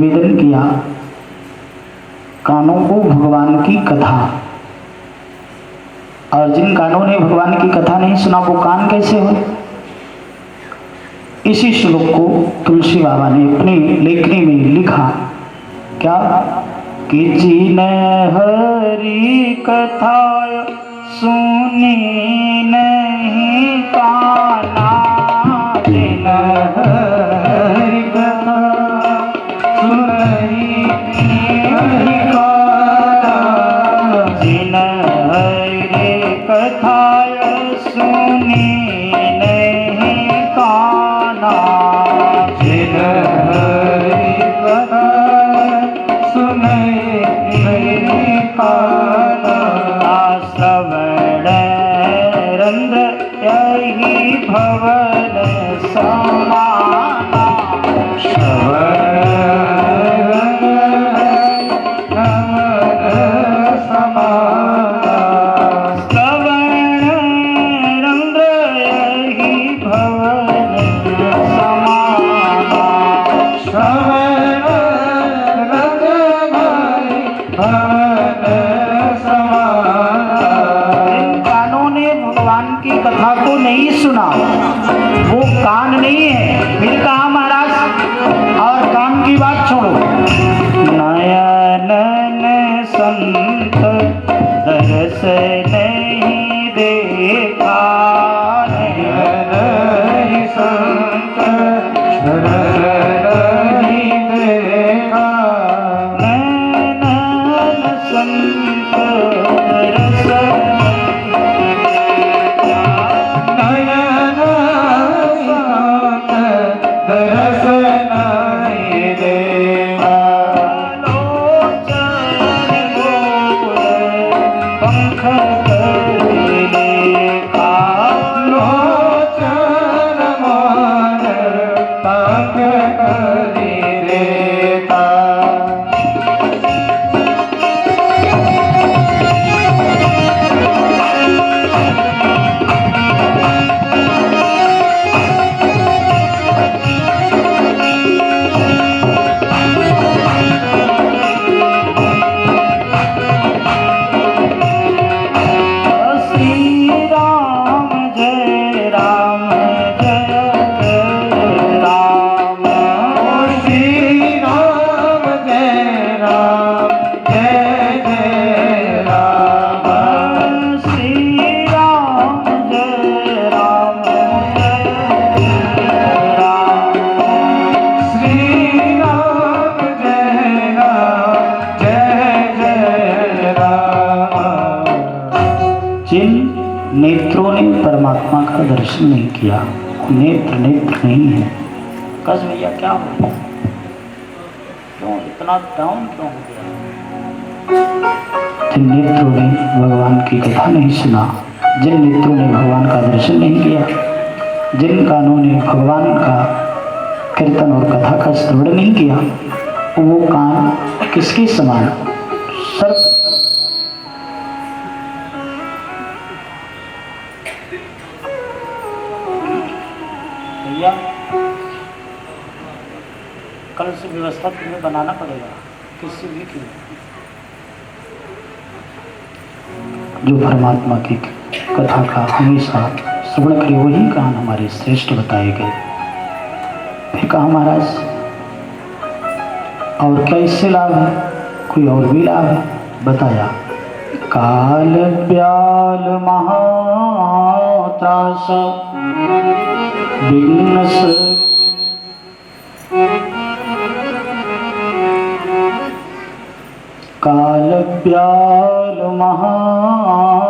निवेदन किया, कानों को भगवान की कथा, और जिन कानों ने भगवान की कथा नहीं सुना वो कान कैसे हो। इसी श्लोक को तुलसी बाबा ने अपनी लेखनी में लिखा, क्या कि जिन हरि कथा सुनी नहीं काना, जिन हरि कथा सुनी नहीं काना, जिन हरि कथा सुनी नहीं काना, जिन हरि कथा सुनी नहीं काना, श्रवण रंध्र यही भवन समाना, श्रवण समाना, श्रवण रंध्र यही भवन समाना, श्रवण रंध्र भवन समाना। जिन कानों ने भगवान की कथा को नहीं सुना वो कान नहीं है। फिर कहा महाराज, और कान की बात छोड़ो, नयन ने संत दरस नहीं देखा, नयन ही संत दरस नहीं देखा, नयन संत दरस दरस नहीं देखा, लोचन मोर पंख कर देखा, लोचन मोर पंख कर देखा। जिन नेत्रों ने परमात्मा का दर्शन नहीं किया वो नेत्र नहीं है। कस भैया क्या हो, क्यों इतना डाउन क्यों हो गया? जिन नेत्रों ने भगवान की कथा नहीं सुना, जिन नेत्रों ने भगवान का दर्शन नहीं किया, जिन कानों ने भगवान का कीर्तन और कथा का श्रवण नहीं किया, वो कान किसके समान? सर्प। भैया कल से व्यवस्था तुम्हें बनाना पड़ेगा, किससे भी की जो परमात्मा की कथा का हमेशा श्रवण करे वही कान हमारे श्रेष्ठ बताए गए। फिर कहा महाराज और क्या इससे लाभ है? कोई और भी लाभ है? बताया, काल ब्याल महात्रास विघ्नस काल ब्याल महात्रास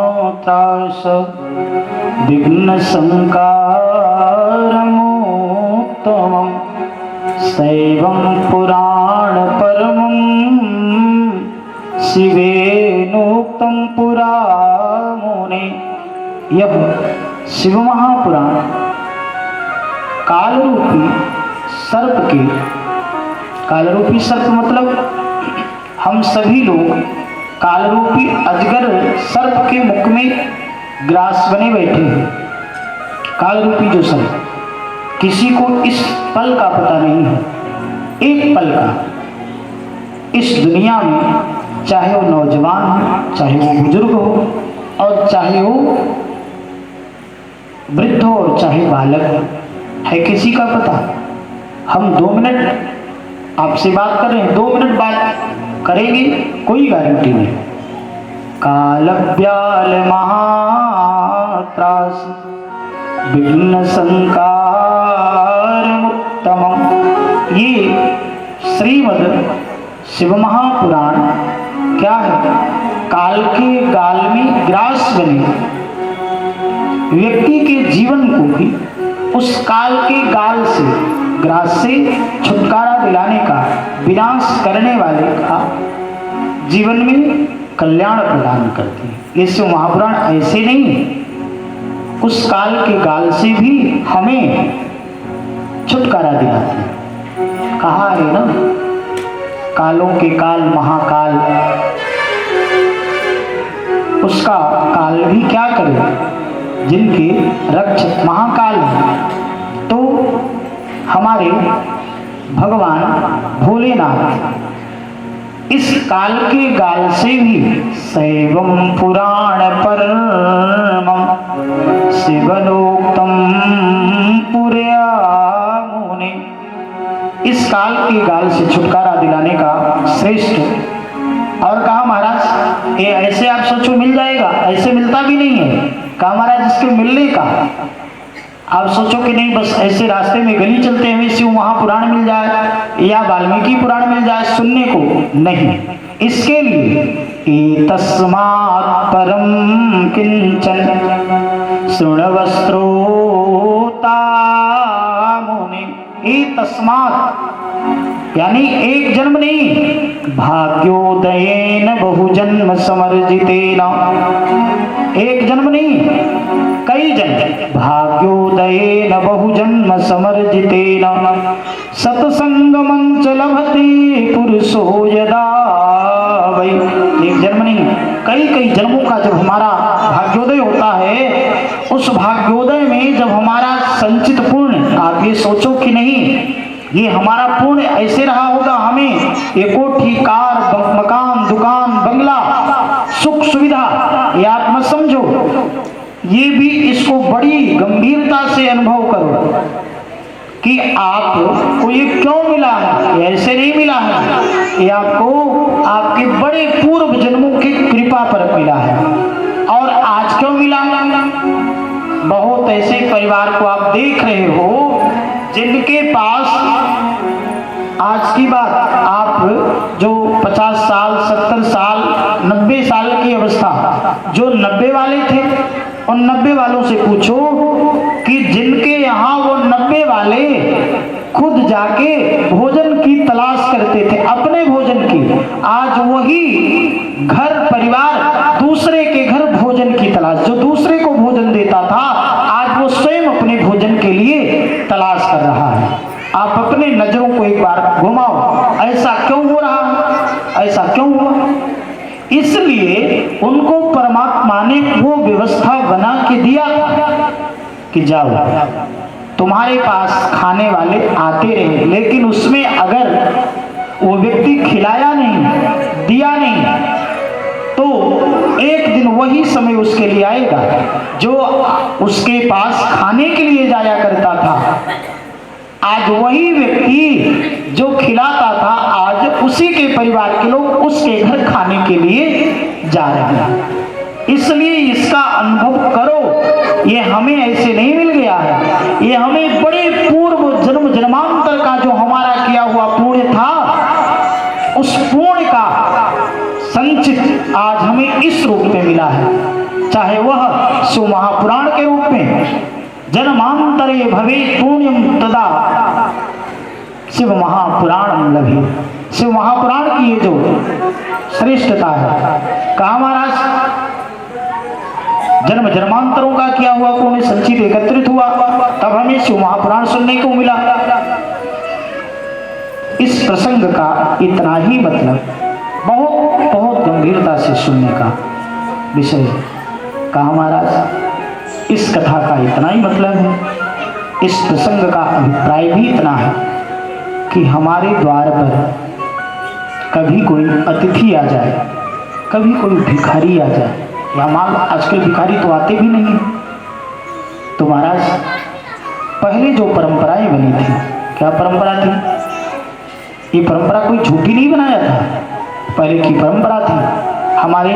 विघ्न संकार मुक्तमं शैवं पुराण परमं शिवेनोक्तं पुरा मुने। यह शिव महापुराण कालरूपी सर्प के, कालरूपी सर्प मतलब हम सभी लोग कालरूपी अजगर सर्प के मुख में ग्रास बने बैठे हैं। कालरूपी जो सर्प, किसी को इस पल का पता नहीं है, एक पल का इस दुनिया में, चाहे वो नौजवान हो, चाहे वो बुजुर्ग हो, और चाहे वो वृद्ध हो, और चाहे बालक हो, है किसी का पता? हम 2 मिनट आपसे बात कर रहे हैं, 2 मिनट बात करेंगे, कोई गारंटी नहीं। कालव्याल महात्रास विघ्न संकार उत्तमम। ये श्रीमद् शिव महापुराण क्या है? काल के गाल में ग्रास बने व्यक्ति के जीवन को भी उस काल के गाल से, ग्रास से छुटकारा दिलाने का, विनाश करने वाले का जीवन में कल्याण प्रदान करती है। ये शिव महापुराण ऐसे नहीं, उस काल के गाल से भी हमें छुटकारा दिलाते हैं। कहा है ना, कालों के काल महाकाल, उसका काल भी क्या करे जिनके रक्षक महाकाल हैं। तो हमारे भगवान भोलेनाथ इस काल के गाल से भी शैवम पुराण परमं शिवनोक्तम पुरया मुने, इस काल के गाल से छुटकारा दिलाने का श्रेष्ठ। और कहा महाराज ये ऐसे आप सोचो मिल जाएगा, ऐसे मिलता भी नहीं है। कहा महाराज इसके मिलने का आप सोचो कि नहीं बस ऐसे रास्ते में गली चलते हुए शिव महापुराण मिल जाए या वाल्मीकि पुराण मिल जाए सुनने को, नहीं। इसके लिए तस्मात् परम किंचन शृण्वस्त्रोता मुने, तस्मात् यानी एक जन्म नहीं, भाग्योदयेन बहुजन्म समर्जितेन, एक जन्म नहीं कई जन्म, भाग्योदयेन बहुजन्म समर्जितेन सत्संगमं च लभते पुरुषो यदा वै, एक जन्म नहीं कई कई जन्मों का जब हमारा भाग्योदय होता है, उस भाग्योदय में जब हमारा संचित पुण्य, आप ये सोचो कि नहीं ये हमारा पुण्य ऐसे रहा होगा, हमें एक कोठी कार मकान दुकान बंगला सुख सुविधा, ये आप मत समझो, ये भी इसको बड़ी गंभीरता से अनुभव करो कि आपको ये क्यों मिला है, ये ऐसे नहीं मिला है, ये आपको आपके बड़े पूर्व जन्मों की कृपा पर मिला है। और आज क्यों मिला? बहुत ऐसे परिवार को आप देख रहे हो जिनके पास, आज की बात, आप जो 50 साल 70 साल 90 साल की अवस्था, जो 90 वाले थे उन 90 वालों से पूछो कि जिनके यहाँ वो 90 वाले खुद जाके भोजन की तलाश करते थे, अपने भोजन की, आज वही घर परिवार दूसरे के घर भोजन की तलाश, जो दूसरे को भोजन देता था आज वो स्वयं अपने भोजन के लिए तलाश कर रहा है। आप अपने नजरों को एक बार घुमाओ, ऐसा क्यों हो रहा है? ऐसा क्यों हुआ? इसलिए उनको परमात्मा ने वो व्यवस्था बना के दिया था कि जाओ तुम्हारे पास खाने वाले आते रहे, लेकिन उसमें अगर वो व्यक्ति खिलाया नहीं, दिया नहीं, तो एक दिन वही समय उसके लिए आएगा जो उसके पास खाने के लिए जाया करता था। आज वही व्यक्ति जो खिलाता था, आज उसी के परिवार के लोग उसके घर खाने के लिए जा रहे हैं। इसलिए इसका अनुभव करो, ये हमें ऐसे नहीं मिल गया है, ये हमें बड़े पूर्व जन्म जन्मांतर का जो हमारा किया हुआ पुण्य था, उस पुण्य का संचित आज हमें इस रूप में मिला है, चाहे वह शिव महापुराण के रूप में, जन्मांतरे भवे पुण्यम तदा शिव महापुराण लभे। शिव महापुराण की ये जो श्रेष्ठता है, कहा महाराज जन्म जन्मांतरों का किया हुआ पुण्य संचित एकत्रित हुआ, तब हमें शिव महापुराण सुनने को मिला। इस प्रसंग का इतना ही मतलब, बहुत बहुत गंभीरता से सुनने का विषय। कहा महाराज इस कथा का इतना ही मतलब है, इस प्रसंग का अभिप्राय भी इतना है कि हमारे द्वार पर कभी कोई अतिथि आ जाए, कभी कोई भिखारी आ जाए, या मान आजकल भिखारी तो आते भी नहीं, तो महाराज पहले जो परंपराएं बनी थी, क्या परंपरा थी? ये परंपरा कोई झूठी नहीं बनाया था, पहले की परंपरा थी। हमारे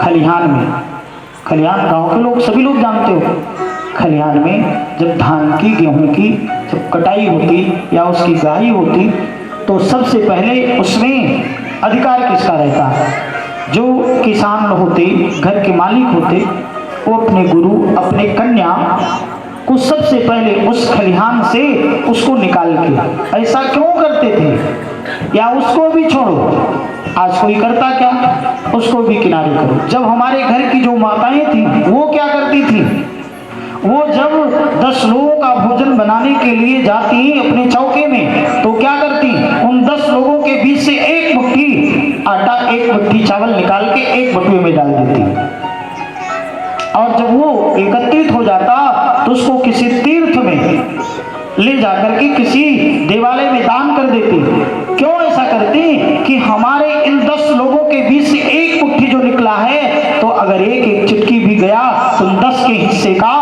खलिहान में, खलिहान गांव के लोग सभी लोग जानते हो, खलिहान में जब धान की गेहूं की जब कटाई होती या उसकी गाई होती, तो सबसे पहले उसमें अधिकार किसका रहता? जो किसान होते, घर के मालिक होते, वो अपने गुरु, अपने कन्या को सबसे पहले उस खलिहान से उसको निकाल के, ऐसा क्यों करते थे? या उसको भी छोड़ो, आज कोई करता क्या? उसको भी किनारे करो। जब हमारे घर की जो माताएं थी वो क्या करती थी? वो जब 10 लोगों का भोजन बनाने के लिए जाती अपने चौके में, तो क्या करती? उन 10 लोगों के बीच से एक मुट्ठी आटा, एक मुट्ठी चावल निकाल के एक बटुए में डाल देती, और जब वो एकत्रित हो जाता तो उसको किसी तीर्थ में ले जाकर के किसी देवालय में दान कर देती। क्यों ऐसा करती? कि हमारे इन 10 लोगों के बीच से एक मुट्ठी जो निकला है, तो अगर एक चिटकी भी गया तो 10 के हिस्से का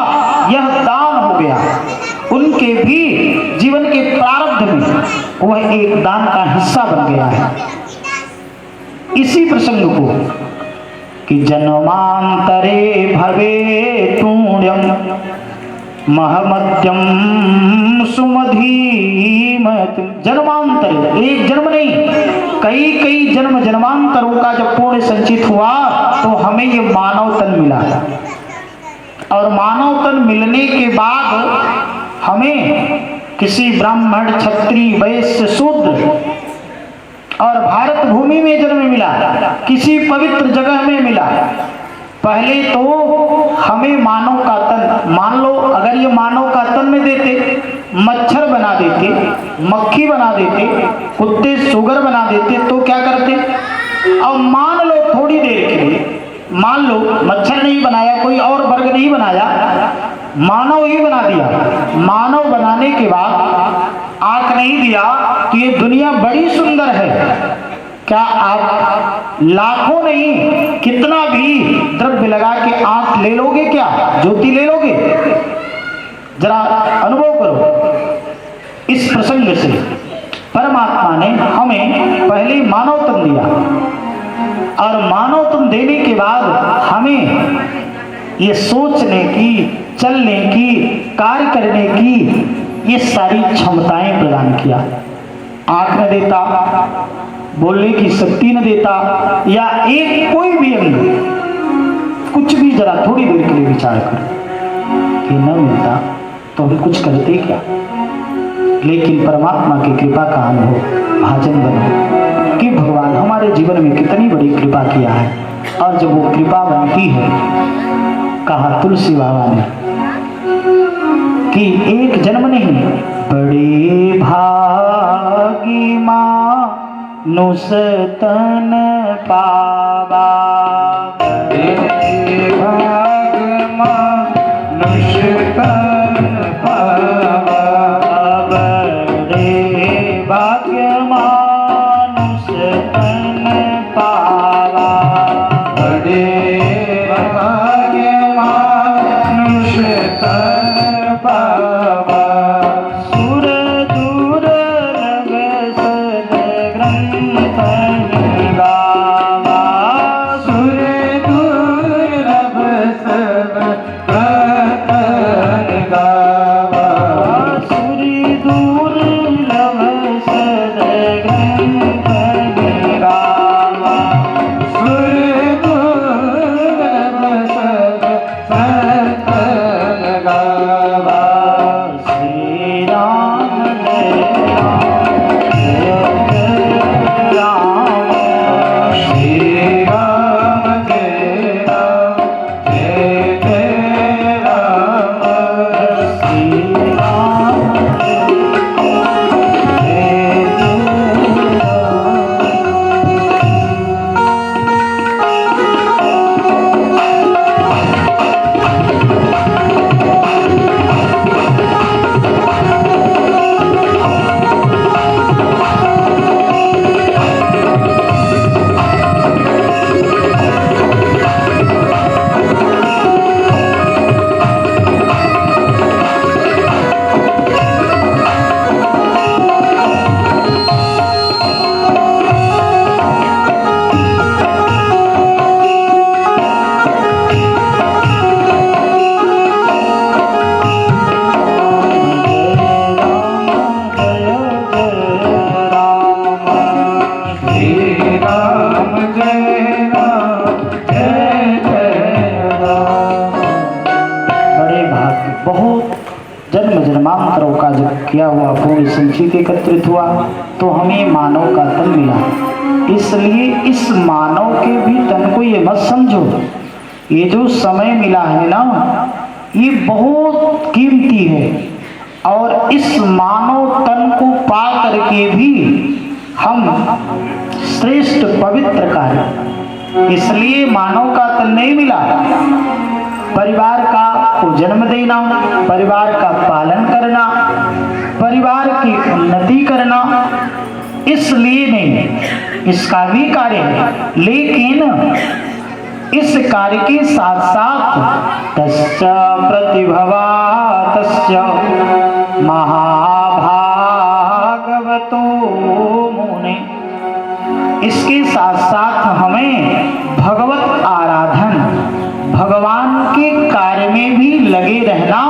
यह दान हो गया। उनके भी जीवन के प्रारब्ध में वह एक दान का हिस्सा बन गया है। इसी प्रसंग को कि जन्मांतरे भवे पुण्यम महमद्यम सुमधीमत। जन्मांतर, एक जन्म नहीं, कई कई जन्म जन्मांतरों का जब पुण्य संचित हुआ तो हमें ये मानव तन मिला, और मानव तन मिलने के बाद हमें किसी ब्राह्मण, क्षत्रिय, वैश्य, शूद्र और भारत भूमि में जन्म मिला, किसी पवित्र जगह में मिला। पहले तो हमें मानव का तन, मान लो अगर ये मानव का तन में देते, मच्छर बना देते, मक्खी बना देते, कुत्ते सुगर बना देते, तो क्या करते? अब मान लो थोड़ी देर के लिए, मान लो मच्छर नहीं बनाया, कोई और वर्ग नहीं बनाया, मानव ही बना दिया। मानव बनाने के बाद आंख नहीं दिया कि ये दुनिया बड़ी सुंदर है, क्या आप लाखों नहीं कितना भी द्रव्य लगा के आंख ले लोगे? क्या ज्योति ले लोगे? जरा अनुभव करो। इस प्रसंग से परमात्मा ने हमें पहले मानव तन दिया, और मानव तन देने के बाद हमें ये सोचने की, चलने की, कार्य करने की ये सारी क्षमताएं प्रदान किया। आंख न देता, बोलने की शक्ति न देता, या एक कोई भी अंग, कुछ भी जरा थोड़ी देर के लिए विचार कर कि न मिलता तो हम कुछ करते क्या? लेकिन परमात्मा की कृपा का अनुभव भाजन बनो कि भगवान हमारे जीवन में कितनी बड़ी कृपा किया है। और जब वो कृपा बनती है, कहा तुलसी बाबा ने कि एक जन्म नहीं, बड़े भागी मानुष तन पावा, बड़े भाग मानुष तन पावा, बड़े भाग्य मानुष तन पावा, बड़े भाग्य मानुष तन पावा, सुर दुर्लभ सद ग्रंथ गावा, सुर दुर्लभ सद ग्रंथ जय राम जय जय राम। बड़े भाग्य, बहुत जन्म जन्मांतरों का जब किया हुआ पूर्ण संचित एकत्रित हुआ तो हमें मानव का तन मिला। इसलिए इस मानव के भी तन को ये मत समझो, ये जो समय मिला है ना ये बहुत कीमती है, और इस मानव तन को पा करके भी हम श्रेष्ठ पवित्र कार्य, इसलिए मानव का तन नहीं मिला, परिवार का को जन्म देना, परिवार का पालन करना, परिवार की उन्नति करना, इसलिए नहीं, इसका भी कार्य है, लेकिन इस कार्य के साथ साथ तस्य प्रतिभवा तस्य महाभागवतो मुने, इसके साथ साथ हमें भगवत आराधन, भगवान के कार्य में भी लगे रहना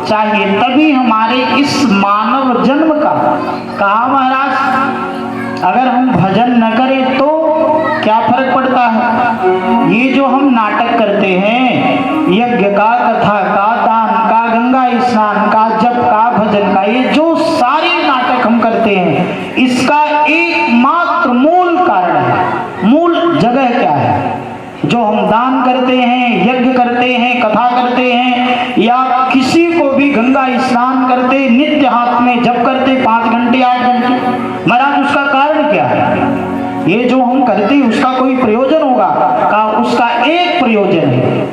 चाहिए, तभी हमारे इस मानव जन्म का, कहा महाराज अगर हम भजन न करें तो क्या फर्क पड़ता है। ये जो हम नाटक करते हैं, यज्ञ का, कथा का, दान का, गंगा स्नान का, जप का, भजन का, ये जो सारे नाटक हम करते हैं इसका एकमात्र मूल कारण है, मूल जगह क्या है। जो हम दान करते हैं, यज्ञ करते हैं, कथा करते हैं, या किसी को भी गंगा स्नान करते, नित्य हाथ में जप करते 5 घंटे 8 घंटे, महाराज उसका कारण क्या है। ये जो हम करते उसका कोई प्रयोजन होगा का, उसका एक प्रयोजन है।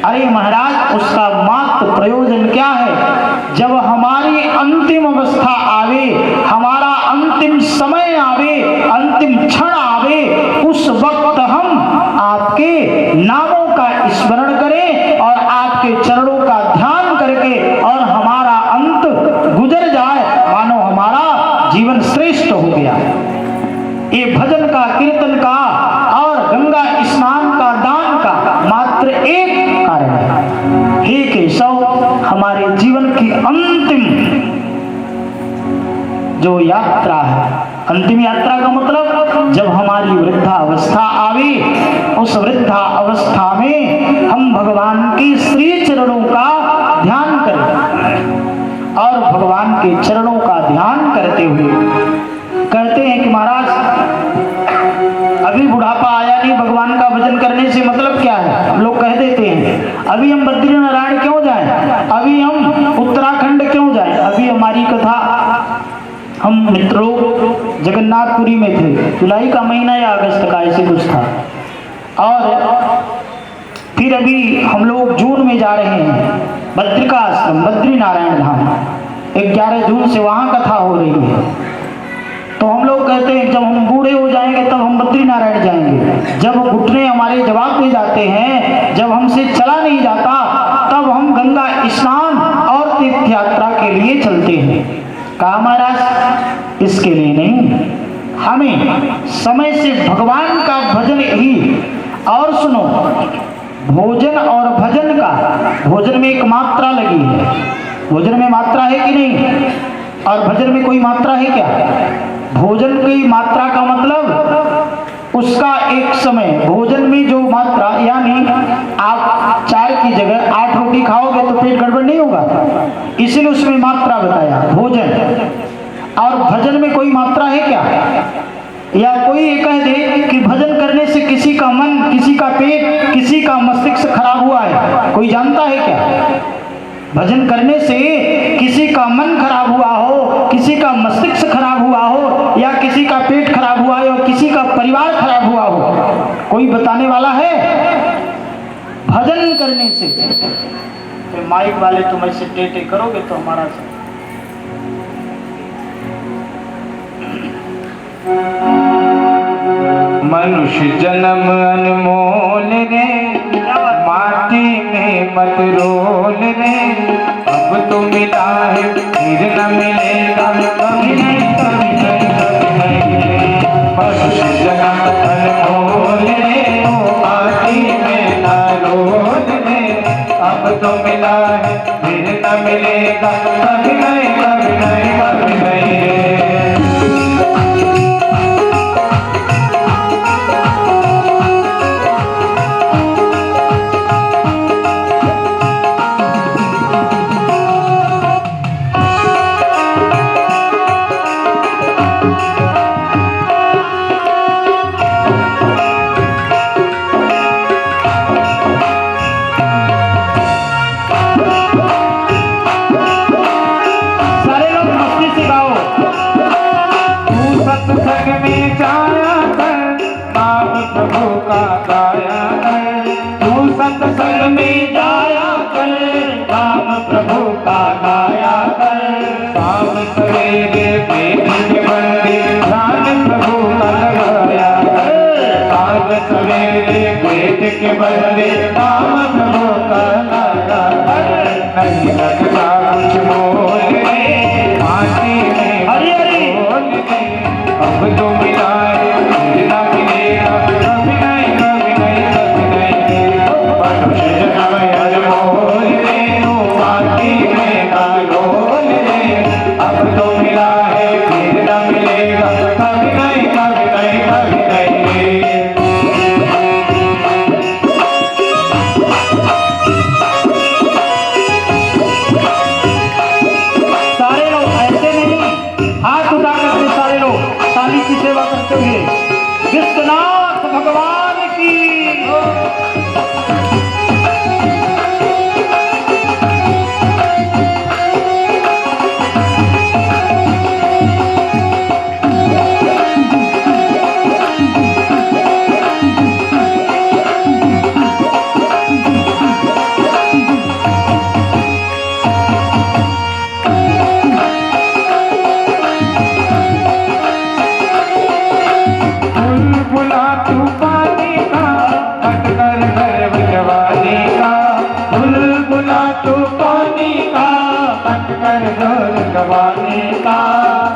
अरे महाराज उसका मात्र प्रयोजन क्या है, जब हमारी अंतिम अवस्था आवे, हमारा अंतिम समय आवे, अंतिम क्षण आवे, उस वक्त हम आपके नामों का स्मरण करें और आपके चरणों का ध्यान करके और हमारा अंत गुजर जाए, मानो हमारा जीवन श्रेष्ठ हो गया। ये भजन का, कीर्तन का और गंगा स्नान का, दान का मात्र एक कारण है। हे केशव, हमारे जीवन की अंतिम जो यात्रा है, अंतिम यात्रा का मतलब जब हमारी वृद्धा अवस्था आवे, उस वृद्धा अवस्था में हम भगवान के श्री चरणों का ध्यान करें, और भगवान के चरणों का ध्यान करते हुए कहते हैं कि महाराज अभी बुढ़ापा आया नहीं, भगवान का भजन करने से मतलब क्या है। हम लोग कह देते हैं अभी हम बद्री नारायण क्यों जाएं, अभी हम उत्तराखंड क्यों जाएं। अभी हमारी कथा, हम मित्रों जगन्नाथपुरी में थे, जुलाई का महीना या अगस्त का ऐसे कुछ था, और फिर अभी हम लोग जून में जा रहे हैं बद्रिका आश्रम, बद्री नारायण धाम, 11 जून से वहाँ कथा हो रही है। तो हम लोग कहते हैं जब हम बूढ़े हो जाएंगे तब हम बद्री नारायण जाएंगे, जब घुटने हमारे जवाब दे जाते हैं, जब हमसे चला नहीं जाता, तब हम गंगा स्नान और तीर्थ यात्रा के लिए चलते हैं। कहा महाराज इसके लिए नहीं, हमें समय से भगवान का भजन ही। और सुनो, भोजन और भजन का, भोजन में एक मात्रा लगी है, भोजन में मात्रा है कि नहीं, और भजन में कोई मात्रा है क्या। भोजन की मात्रा का मतलब उसका एक समय, भोजन में जो मात्रा, यानी आप 4 की जगह 8 रोटी खाओगे तो पेट गड़बड़ नहीं होगा, इसीलिए उसमें मात्रा बताया भोजन। और भजन में कोई मात्रा है क्या। या कोई ये कह दे कि भजन करने से किसी का मन, किसी का पेट, किसी का मस्तिष्क खराब हुआ है, कोई जानता है क्या। भजन करने से किसी का मन खराब हुआ हो, किसी का मस्तिष्क खराब हुआ हो, या किसी का पेट खराब हुआ हो, किसी का परिवार खराब हुआ हो, कोई बताने वाला है। भजन करने से तो माइक वाले तुम ऐसे टेटे करोगे तो हमारा मनुष्य जन्म अनमोल रे, माटी में मत रोल रे, अब तो मिला है फिर न मिलेगा, कभी नहीं कभी नहीं कभी नहीं। मनुष्य जन्म अनमोल रे, माटी में न रोल रे, अब तो मिला है फिर न मिलेगा, कभी नहीं कभी नहीं कभी नहीं।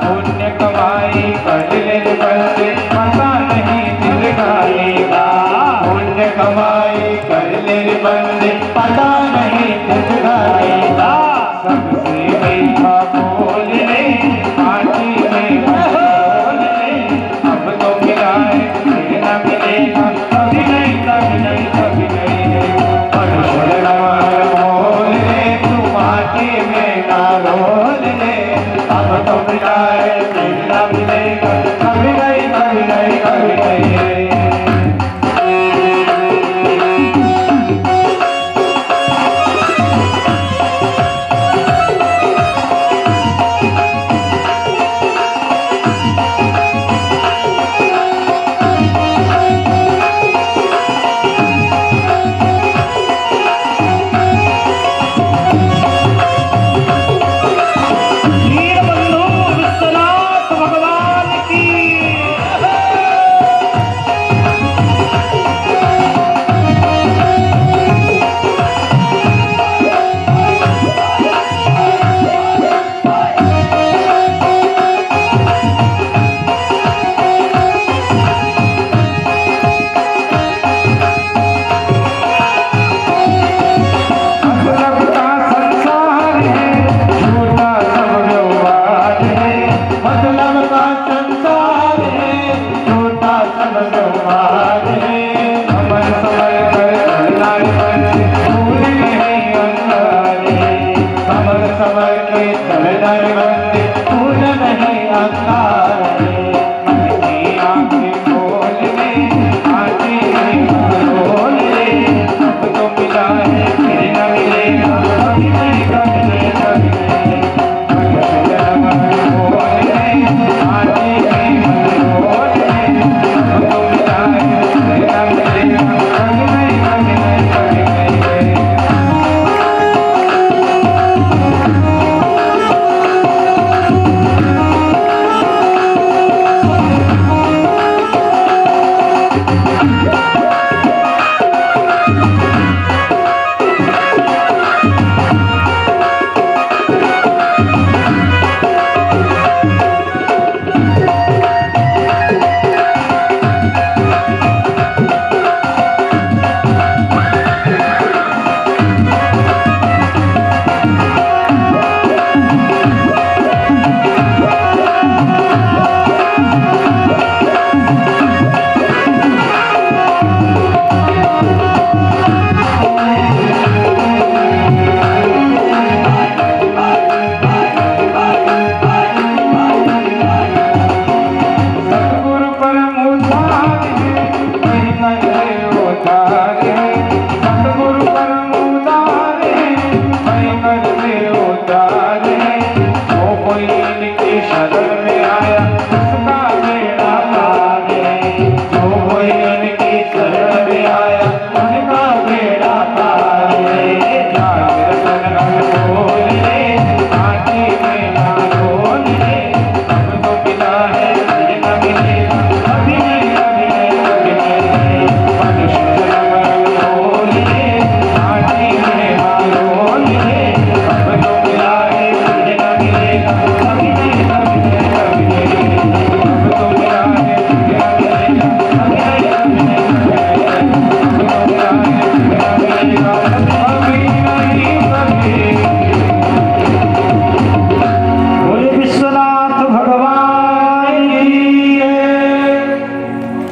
पुण्य कमाई कर ले बंदे पता नहीं दिल गाएगा। पुण्य कमाई कर ले बंदे पता नहीं दिल गाएगा। सबसे मीठा बोल ले माटी में बोल ले। अब तो मिला है फिर न मिलेगा कभी नहीं कभी नहीं कभी नहीं। बोल ले तू माटी में ना रोल ले। अब तो मिला है फिर न मिलेगा कभी नहीं कभी नहीं कभी नहीं।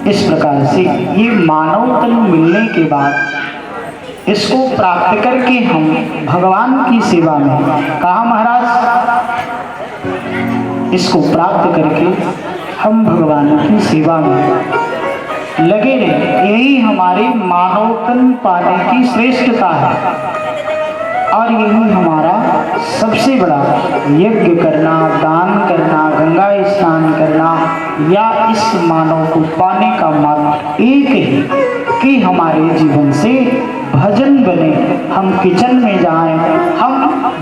इस प्रकार से ये मानव तन मिलने के बाद इसको प्राप्त करके हम भगवान की सेवा में, कहा महाराज, इसको प्राप्त करके हम भगवान की सेवा में लगे रहे। यही हमारी मानवतन पाने की श्रेष्ठता है और यही हमारा सबसे बड़ा यज्ञ करना, दान करना, गंगा स्नान करना या इस मानव को पाने का मार्ग एक ही कि हमारे जीवन से भजन बने। हम किचन में जाएं, हम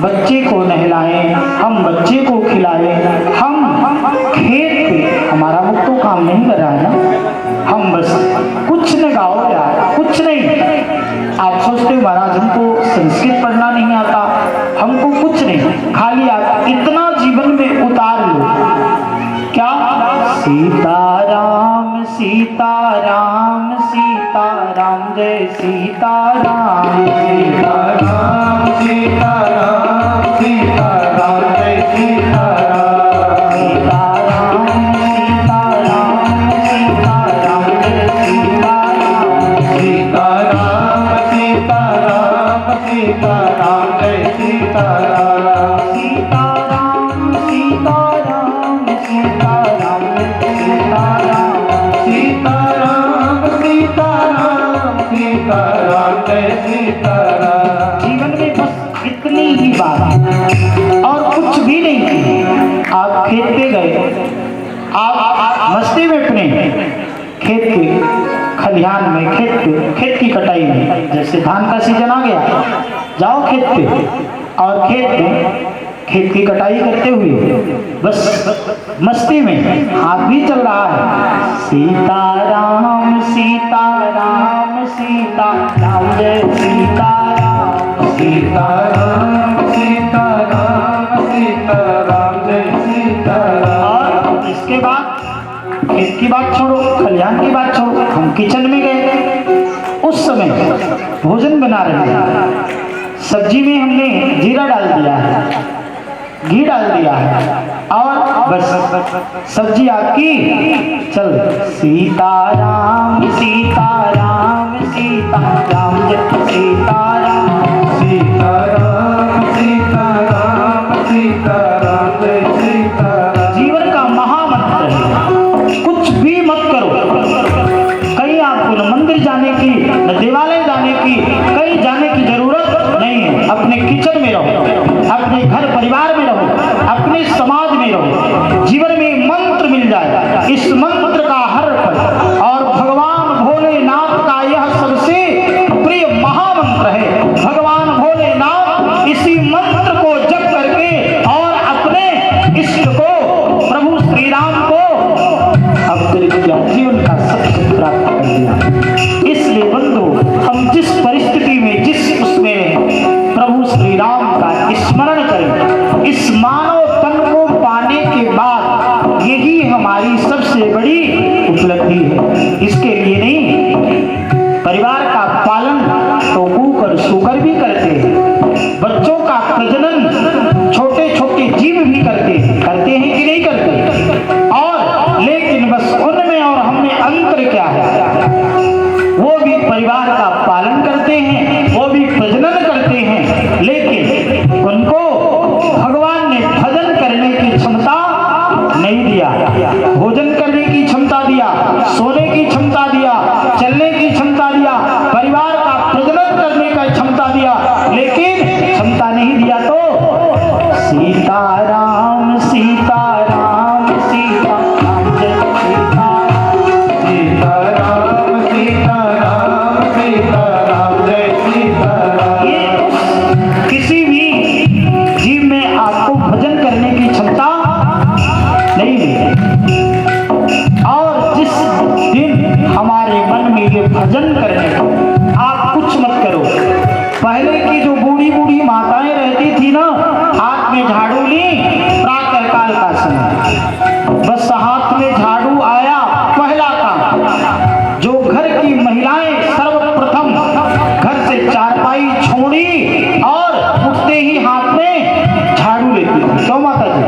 बच्चे को नहलाएं, हम बच्चे को खिलाएं, हम खेत पे, हमारा मुख तो काम नहीं कर रहा है ना, हम बस कुछ न गाओ यार, कुछ नहीं। आप सोचते हो महाराज हमको संस्कृत पढ़ना नहीं आता, हमको कुछ नहीं, खाली आप इतना जीवन में उतार लो। क्या? सीताराम सीताराम सीताराम जय सीताराम, सीताराम सीताराम सीताराम जय सीताराम, सीताराम सीताराम सीताराम जय सीताराम, सीताराम सीताराम सीताराम जय सीताराम, सीताराम सीताराम सीताराम जय सीताराम, सीताराम सीताराम सीताराम जय सीताराम। जीवन में बस इतनी ही बात और कुछ भी नहीं की। आप खेत पे गए, आप मस्ती में अपने खेत के खलिहान में, खेत की कटाई में, जैसे धान का सीजन आ गया, जाओ खेत पे और खेत की कटाई करते हुए बस मस्ती में हाथ भी चल रहा है। सीताराम सीताराम सीताराम जय सीताराम, सीताराम सीताराम सीताराम जय सीताराम। और इसके बाद खेत की बात छोड़ो, खलिहान की बात छोड़ो, हम किचन में गए, उस समय भोजन बना रहे हैं, सब्जी में हमने जीरा डाल दिया है, घी डाल दिया है और बस सब्जी आपकी चल। सीताराम सीताराम सीताराम जय सीताराम, सीताराम सीताराम सीताराम जय सीताराम। जीवन का महामंत्र है। कुछ भी मत करो, कहीं आपको न मंदिर जाने की, न देवालय जाने की, कहीं जाने की जरूरत नहीं है। अपने किचन में रहो, अपने घर परिवार में रहो, अपने समाज में रहो, जीवन में मंत्र मिल जाए। इस मंत्र का हर पल और भगवान भोलेनाथ का यह सबसे प्रिय महामंत्र है। भगवान भोलेनाथ इसी मंत्र को जप करके और अपने इष्ट को, प्रभु श्री राम को अपने जीवन का सबसे प्राप्त कर दिया। इसलिए बंधु, हम जिस परिस्थिति में, जिस उसमें रहें, प्रभु श्री राम का स्मरण करें। इस मानव तन को पाने के बाद यही हमारी सबसे बड़ी उपलब्धि है। इसके लिए नहीं, परिवार का पालन तो कुकर सुकर भी करते हैं, बच्चों का प्रजनन छोटे छोटे जीव भी करते हैं कि नहीं करते? और लेकिन बस उनमें और हमें अंतर क्या है? वो भी परिवार का पालन करते हैं, वो भी प्रजनन करते हैं, लेकिन उनको भगवान ने भजन करने की क्षमता नहीं दिया, भोजन करने की क्षमता दिया, सोने की क्षमता दिया, चलने की क्षमता दिया, परिवार का प्रजनन करने का क्षमता दिया, लेकिन क्षमता नहीं दिया तो सीताराम सीताराम सीताराम जय सीताराम, सीताराम सीताराम सीताराम जय सीताराम। ये किसी भी जीव में आपको भजन करने की क्षमता नहीं मिली। और जिस दिन हमारे मन में ये भजन करने को, आप कुछ मत करो। पहले की जो बूढ़ी बूढ़ी माताएं रहती थी ना, हाथ में झाड़ू ली, प्रातः काल का समय, बस हाथ में झाड़ू आया, पहला काम। जो घर की महिलाएं सर्वप्रथम घर से चारपाई छोड़ी और उठते ही हाथ में झाड़ू लेती थी। क्यों माता जी?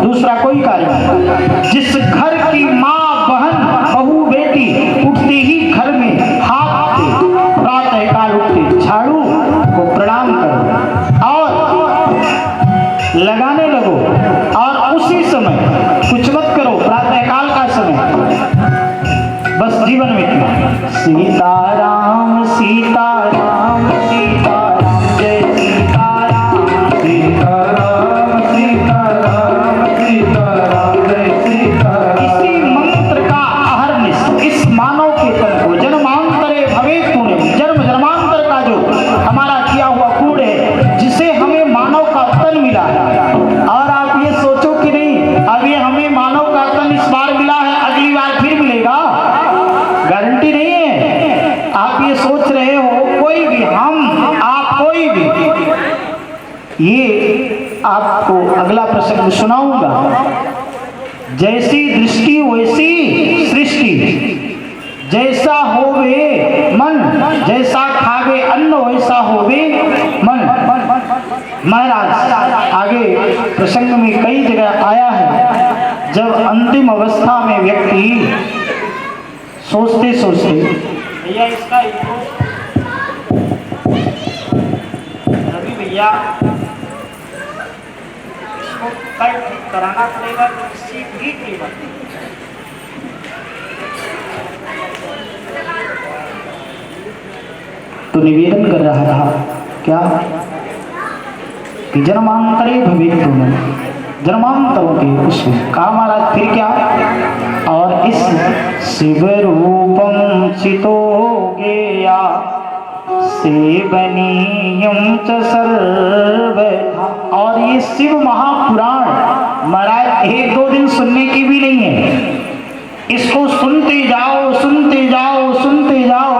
दूसरा कोई कार्य नहीं। जिस घर की माँ, बहन, बहू, बेटी उठते ही घर में हाथ से प्रातः काल उठते झाड़ू को प्रणाम करो और लगाने लगो, और उसी समय कुछ मत करो। प्रातः काल का समय बस जीवन मित्र। सीताराम सीताराम सीताराम जय सीताराम सीताराम सीताराम सीताराम जय सीताराम। इसी मंत्र का अहर्निश इस मानव के तन को जन्मांतरे भवे पुण्य, जन्म जन्मांतर का जो हमारा किया हुआ पुण्य है, जिसे हमें मानव का तन मिला है। और आप ये सोचो कि नहीं, अब ये हमें मानव का तन इस बार मिला है, अगली बार फिर मिलेगा, गारंटी नहीं है। आप ये सोच रहे हो, कोई भी, हम आप कोई भी, ये आपको अगला प्रसंग सुनाऊंगा। जैसी दृष्टि वैसी सृष्टि, जैसा होवे मन, जैसा खावे अन्न वैसा होवे मन। महाराज आगे प्रसंग में कई जगह आया है, जब अंतिम अवस्था में व्यक्ति सोचते सोचते, भैया इसका रवि भैया इसको कल ठीक कराना पड़ेगा, तो इससे भी कीमत तो निवेदन कर रहा था क्या कि जन्मांतरे भविष्य में, जन्मांतरों के उसमें कहा महाराज फिर क्या। और इस शिव रूपम चितो गेया सेवनीयम च सर्वथा। और ये शिव महापुराण महाराज एक दो दिन सुनने की भी नहीं है, इसको सुनते जाओ सुनते जाओ सुनते जाओ।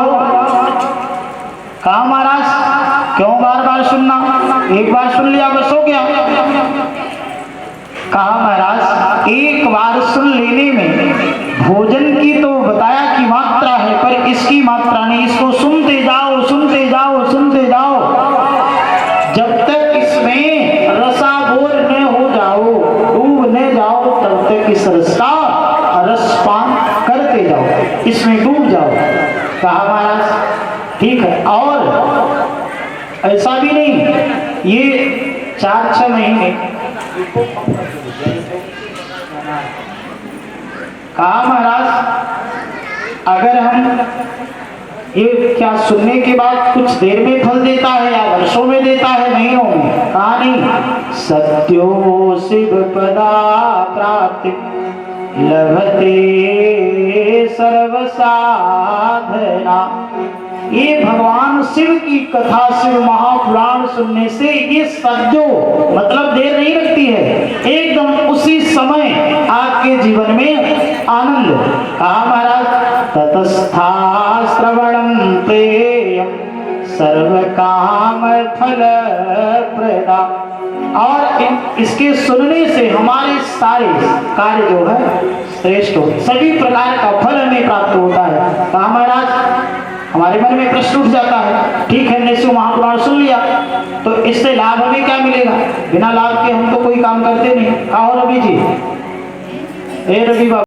कहा महाराज क्यों बार बार सुनना, एक बार सुन लिया बस हो गया। कहा महाराज एक बार सुन लेने में भोजन की तो बताया कि मात्रा है, पर इसकी मात्रा नहीं, इसको सुनते जाओ सुनते जाओ सुनते जाओ, जब तक इसमें रसाबोर न हो जाओ, डूब न जाओ, तब तक इस रस का रसपान करते जाओ, इसमें डूब जाओ। कहा महाराज ठीक है। और ऐसा भी नहीं, ये 4-6 महीने कहा महाराज अगर हम ये क्या सुनने के बाद कुछ देर में फल देता है या वर्षों में देता है, नहीं होंगे। कहा नहीं, सत्यो शिव पदा प्राप्ति लभते सर्व साधना। ये भगवान शिव की कथा, शिव महापुराण सुनने से ये सज्जो मतलब देर नहीं लगती है, एकदम उसी समय आपके जीवन में आनंद। कहा महाराज ततस्था श्रवणम प्रेयम सर्व काम फल प्रदा। और इसके सुनने से हमारे सारे कार्य जो है श्रेष्ठ हो, सभी प्रकार का फल हमें प्राप्त होता है। कहा महाराज हमारे मन में प्रश्न उठ जाता है, ठीक है हमने शिव महापुराण सुन लिया, तो इससे लाभ हमें क्या मिलेगा, बिना लाभ के हम तो कोई काम करते नहीं। कहा रवि जी, ए रवि बाबू